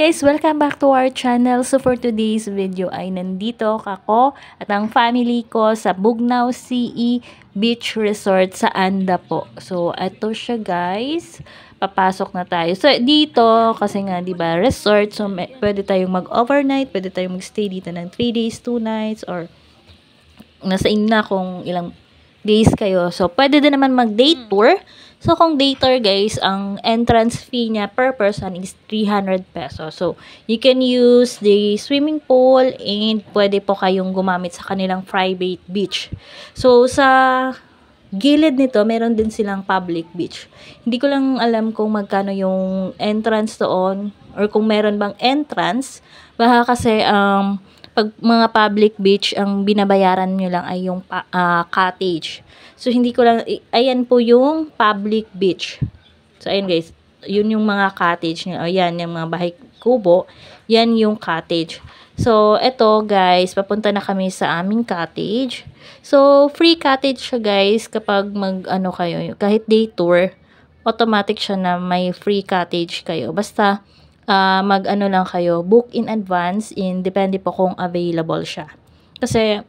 guys! Welcome back to our channel. So for today's video ay nandito ako at ang family ko sa Bugnaw CE Beach Resort sa Anda po. So ito siya guys. Papasok na tayo. So dito kasi nga 'di ba resort, so pwede tayong mag-overnight, pwede tayong mag-stay dito ng 3 days, 2 nights or nasa inyo na kung ilang days kayo. So, pwede din naman mag-day tour. So, kung day tour, guys, ang entrance fee niya per person is 300 pesos. So, you can use the swimming pool and pwede po kayong gumamit sa kanilang private beach. So, sa gilid nito, meron din silang public beach. Hindi ko lang alam kung magkano yung entrance doon or kung meron bang entrance. Baka kasi, pag mga public beach, ang binabayaran nyo lang ay yung cottage. So, hindi ko lang, ayan po yung public beach. So, ayan guys, yun yung mga cottage nyo. Ayan, yung mga bahay kubo, yan yung cottage. So, eto guys, papunta na kami sa aming cottage. So, free cottage siya guys kapag mag-ano kayo, kahit day tour, automatic siya na may free cottage kayo. Basta, mag-ano lang kayo, book in advance depende po kung available siya. Kasi,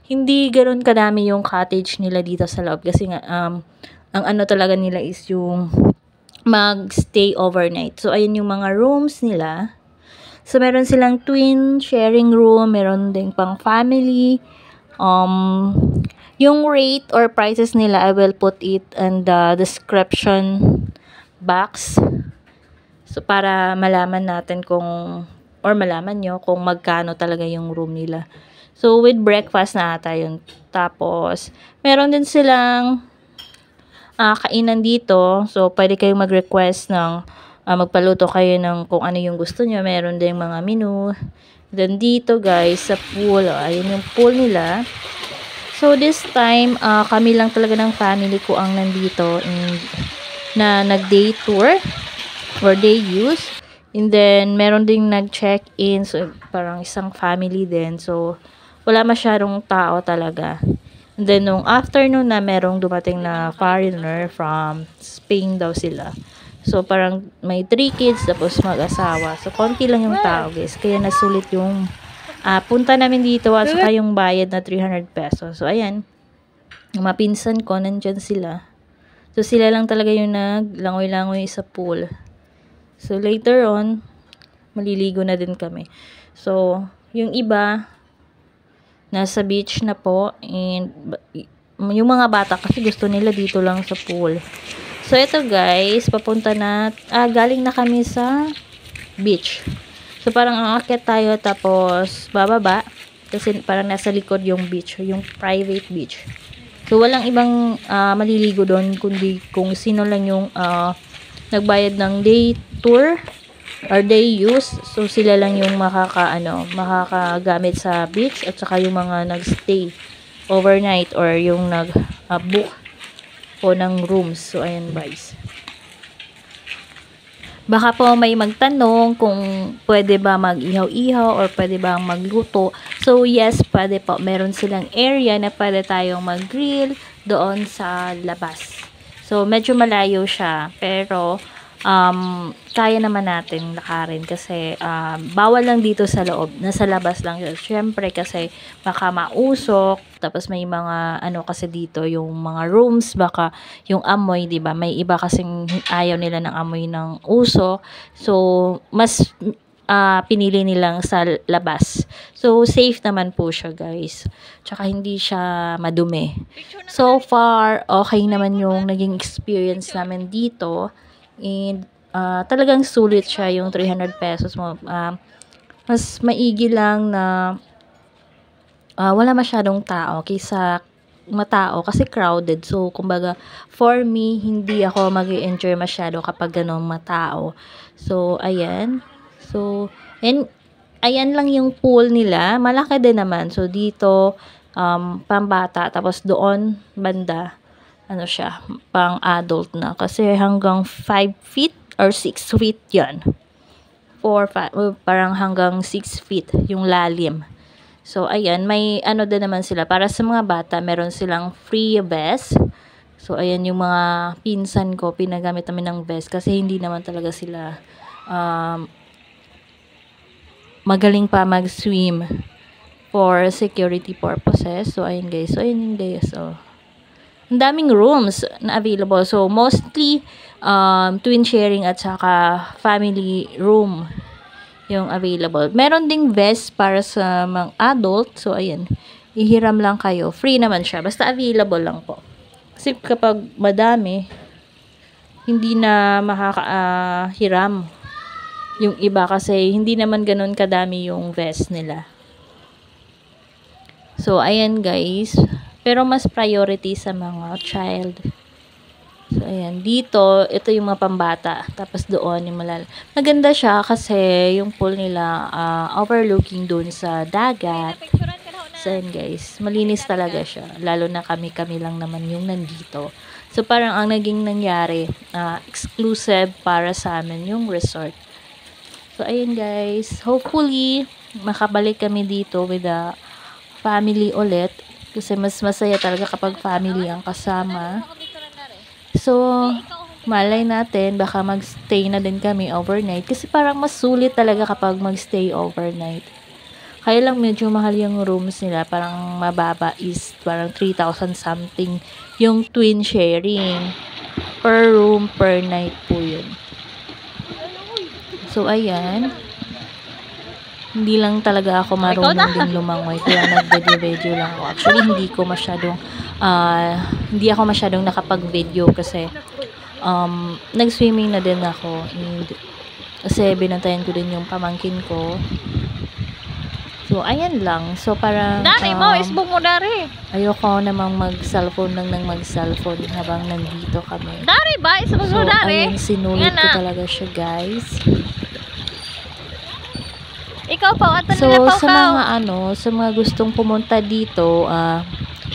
hindi ganoon kadami yung cottage nila dito sa loob. Kasi nga, ang ano talaga nila is yung mag-stay overnight. So, ayun yung mga rooms nila. So, meron silang twin sharing room, meron din pang family. Yung rate or prices nila, I will put it in the description box. So, para malaman natin or malaman nyo kung magkano talaga yung room nila. So, with breakfast na ata yun. Tapos, meron din silang kainan dito. So, pwede kayong mag-request ng magpaluto kayo ng kung ano yung gusto nyo. Meron din mga menu. Then, dito guys, sa pool. Ayun yung pool nila. So, this time, kami lang talaga ng family ko ang nandito na nag-day tour or day use. And then, meron ding nag-check-in. So, parang isang family din. So, wala masyadong tao talaga. And then, nung afternoon na, merong dumating na foreigner from Spain daw sila. So, parang may 3 kids, tapos mag-asawa. So, konti lang yung tao, guys. Kaya nasulit yung punta namin dito at saka yung bayad na 300 pesos. So, ayan. Yung mapinsan ko, nandyan sila. So, sila lang talaga yung naglangoy-langoy sa pool. So, later on, maliligo na din kami. So, yung iba, nasa beach na po. And, yung mga bata, kasi gusto nila dito lang sa pool. So, ito guys, papunta na, galing na kami sa beach. So, parang aakyat tayo, tapos, bababa. Kasi, parang nasa likod yung beach, yung private beach. So, walang ibang maliligo doon, kundi kung sino lang yung nagbayad ng day tour or day use. So, sila lang yung makakagamit sa beach at saka yung mga nagstay overnight or yung nag-book po ng rooms. So, ayan guys. Baka po may magtanong kung pwede ba mag-ihaw-ihaw or pwede ba magluto. So, yes, pwede po. Meron silang area na pwede tayong mag-grill doon sa labas. So, medyo malayo siya. Pero, kaya naman natin lakarin kasi bawal lang dito sa loob. Nasa labas lang yun. Siyempre kasi baka mausok. Tapos may mga kasi dito yung mga rooms. Baka yung amoy, diba? May iba kasing ayaw nila ng amoy ng usok. So, mas pinili nilang sa labas. So, safe naman po siya, guys. Tsaka hindi siya madumi. So far, okay naman yung naging experience namin dito. And, talagang sulit siya yung 300 pesos mo. Mas maigi lang na wala masyadong tao kaysa matao kasi crowded. So, kumbaga, for me, hindi ako mag-enjoy masyado kapag ganun matao. So, ayan. So, and ayan lang yung pool nila. Malaki din naman. So, dito, pambata. Tapos, doon, banda, siya, pang adult na. Kasi hanggang 5 feet or 6 feet yan. 5, parang hanggang 6 feet yung lalim. So, ayan, may din naman sila. Para sa mga bata, meron silang free vest. So, ayan yung mga pinsan ko, pinagamit namin ng vest kasi hindi naman talaga sila magaling pa mag-swim for security purposes. So, ayun guys. So, ayun guys. So, ang daming rooms na available. So, mostly, twin sharing at saka family room yung available. Meron ding vest para sa mga adult. So, ayan. Ihiram lang kayo. Free naman siya. Basta available lang po. Kasi kapag madami, hindi na makakahiram yung iba kasi hindi naman ganun kadami yung vest nila. So, ayan guys. Pero mas priority sa mga child. So, ayan. Dito, ito yung mga pambata. Tapos doon yung maganda siya kasi yung pool nila overlooking doon sa dagat. So, ayan guys. Malinis talaga siya. Lalo na kami lang naman yung nandito. So, parang ang naging nangyari, exclusive para sa amin yung resort. So, ayan guys. Hopefully, makabalik kami dito with the family ulit. Kasi mas masaya talaga kapag family ang kasama. So, malay natin, baka magstay na din kami overnight. Kasi parang mas sulit talaga kapag magstay overnight. Kaya lang medyo mahal yung rooms nila. Parang mababa is parang 3,000 something yung twin sharing. Per room, per night po yun. So, ayan. Hindi lang talaga ako marunong din lumangoy. Kaya nag-video lang ako. Actually, hindi ako masyadong nakapag-video kasi nag-swimming na din ako. And, kasi binantayan ko din yung pamangkin ko. So, ayan lang. So, parang Dari mo, isbong mo dari. ayoko namang mag-cellphone mag-cellphone habang nandito kami. Dari ba? Isbong mo So, dari. ayun, sinulit ko talaga siya, guys. Ikaw pa, ato So, nila pa sa mga gustong pumunta dito,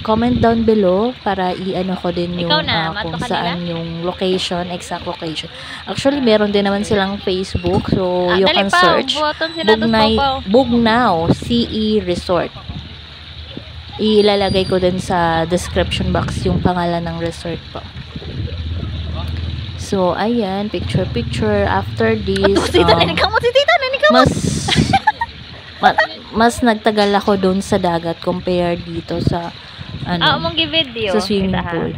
comment down below para i-ano ko din yung kung saan yung location, exact location. Actually, meron din naman silang Facebook. So, you can search Bugnaw CE Resort. Ilalagay ko din sa description box yung pangalan ng resort po. So, ayan, picture after this. Mas nagtagal ako doon sa dagat compared dito sa sa swimming pool.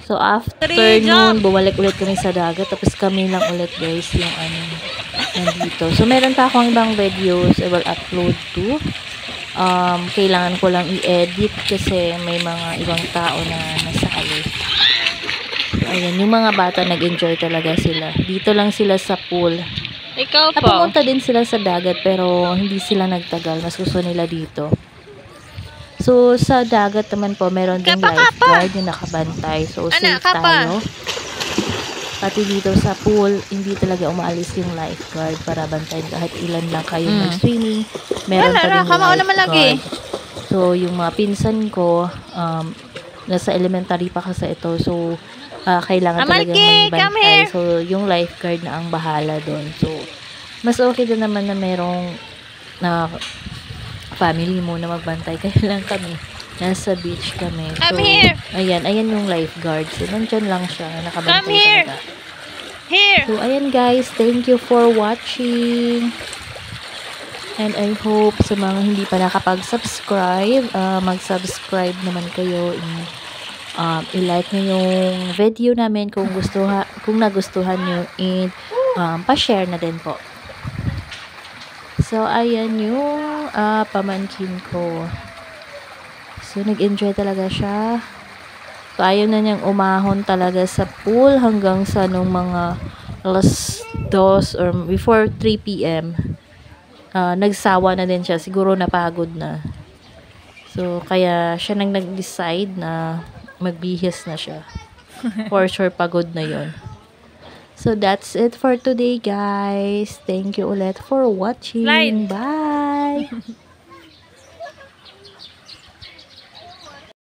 So, after noon, bumalik ulit kami sa dagat. Tapos kami lang ulit guys yung nandito. So, meron pa akong ibang videos I will upload to. Kailangan ko lang i-edit kasi may mga ibang tao na nasali. So, ayan, yung mga bata nag-enjoy talaga sila. Dito lang sila sa pool. Ikaw po. Napumunta din sila sa dagat pero hindi sila nagtagal. Mas gusto nila dito. So, sa dagat naman po, meron din lifeguard yung nakabantay. So, safe tayo. Pati dito sa pool, hindi talaga umaalis yung lifeguard para bantayan kahit ilan lang kayo mag-swimming. Meron pa din lifeguard. So, yung mga pinsan ko, nasa elementary pa kasi ito. So, kailangan talagang may bantay. So, yung lifeguard na ang bahala doon. So, mas okay din naman na merong family mo na magbantay. Kaya lang kami, nasa beach kami. So, ayan yung lifeguard. So, nandyan lang siya. Nakabantay talaga. So, ayan guys. Thank you for watching. And I hope sa mga hindi pa nakapag-subscribe, mag-subscribe naman kayo. I-like nyo yung video namin kung nagustuhan nyo, and pa-share na din po. So, ayan yung pamangkin ko. So, nag-enjoy talaga siya. So, ayaw na niyang umahon talaga sa pool hanggang sa nung mga alas 2 or before 3 p.m. Nagsawa na din siya. Siguro napagod na. So, kaya siya nag-decide na magbihis na siya. For sure, pagod na yon. So, that's it for today, guys. Thank you ulit for watching. Bye!